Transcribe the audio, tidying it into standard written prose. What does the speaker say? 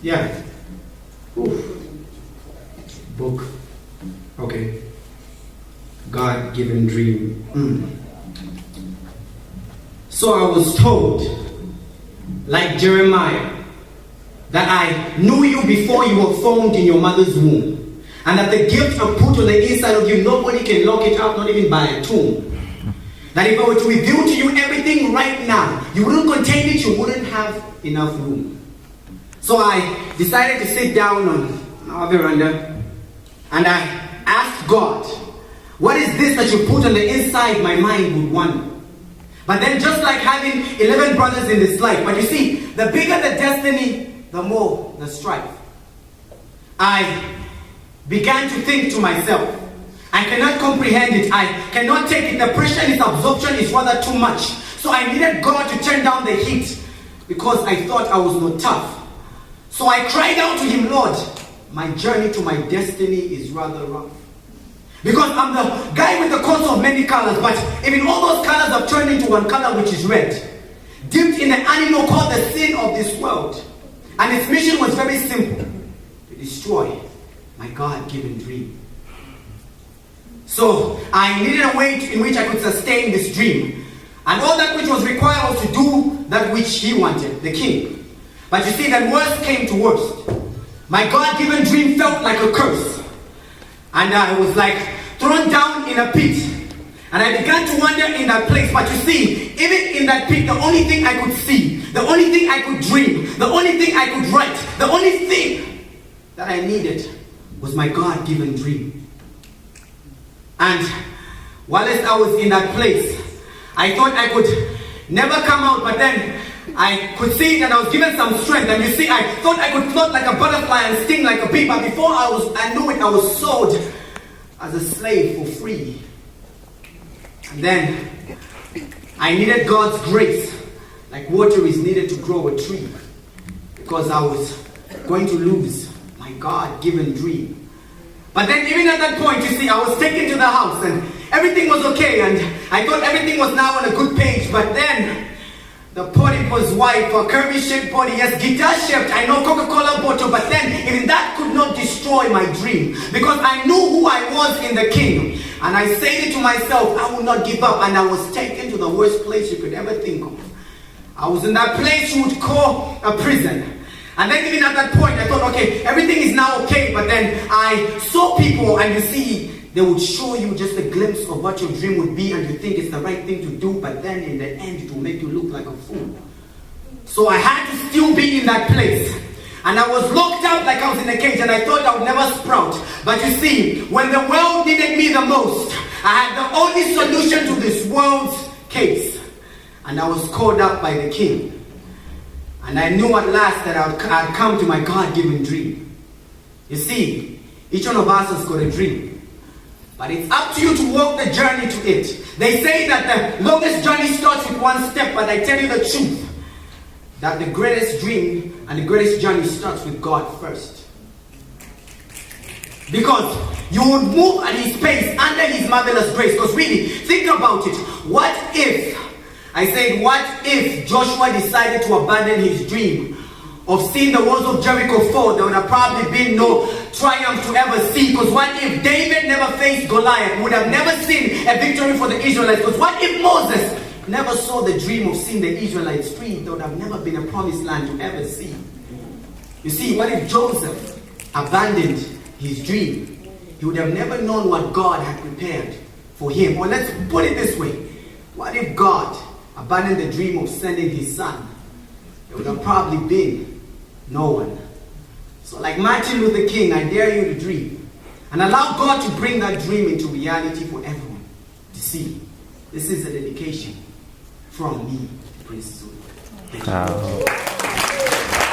Yeah. Oof. Book. Okay. God-given dream. So I was told, like Jeremiah, that I knew you before you were formed in your mother's womb, and that the gift I put on the inside of you, nobody can lock it up, not even by a tomb. That if I were to reveal to you everything right now, you wouldn't contain it, you wouldn't have enough room. So I decided to sit down on our veranda, and I asked God, what is this that you put on the inside? My mind would wonder. But then, just like having 11 brothers in this life, but you see, the bigger the destiny, the more the strife. I began to think to myself, I cannot comprehend it, I cannot take it, the pressure and its absorption is rather too much. So I needed God to turn down the heat, because I thought I was not tough. So I cried out to him, Lord, my journey to my destiny is rather rough. Because I'm the guy with the coats of many colors, but even all those colors have turned into one color, which is red. Dipped in an animal called the sin of this world. And its mission was very simple: to destroy my God-given dream. So I needed a way in which I could sustain this dream. And all that which was required was to do that which he wanted, the king. But you see, that worst came to worst. My God-given dream felt like a curse. And I was like thrown down in a pit. And I began to wander in that place. But you see, even in that pit, the only thing I could see, the only thing I could dream, the only thing I could write, the only thing that I needed was my God-given dream. And whilst I was in that place, I thought I could never come out, but then I could see that I was given some strength. And you see, I thought I could float like a butterfly and sting like a bee, but before I knew it, I was sold as a slave for free. And then I needed God's grace, like water is needed to grow a tree, because I was going to lose my God-given dream. But then even at that point, you see, I was taken to the house and everything was okay, and I thought everything was now on a good page. But then the potty was white, for curvy-shaped potty, yes, guitar-shaped, I know, Coca-Cola bottle, but then even that could not destroy my dream, because I knew who I was in the kingdom. And I said it to myself, I will not give up. And I was taken to the worst place you could ever think of. I was in that place you would call a prison. And then even at that point, I thought, okay, everything is now okay. But then I saw people, and you see, they would show you just a glimpse of what your dream would be, and you think it's the right thing to do, but then in the end, it will make you look like a fool. So I had to still be in that place. And I was locked up like I was in a cage, and I thought I would never sprout. But you see, when the world needed me the most, I had the only solution to this world's case. And I was called up by the king. And I knew at last that I'd come to my God-given dream. You see, each one of us has got a dream. But it's up to you to walk the journey to it. They say that the longest journey starts with one step, but I tell you the truth, that the greatest dream and the greatest journey starts with God first. Because you would move at his pace under his marvelous grace. Because really, think about it. What if Joshua decided to abandon his dream of seeing the walls of Jericho fall? There would have probably been no triumph to ever see. Because what if David never faced Goliath? Would have never seen a victory for the Israelites. Because what if Moses never saw the dream of seeing the Israelites free? There would have never been a promised land to ever see. You see, what if Joseph abandoned his dream? He would have never known what God had prepared for him. Or let's put it this way. What if God abandoned the dream of sending his son? There would have probably been no one. So like Martin Luther King, I dare you to dream. And allow God to bring that dream into reality for everyone to see. This is a dedication from me, Prince Zulu. Thank you.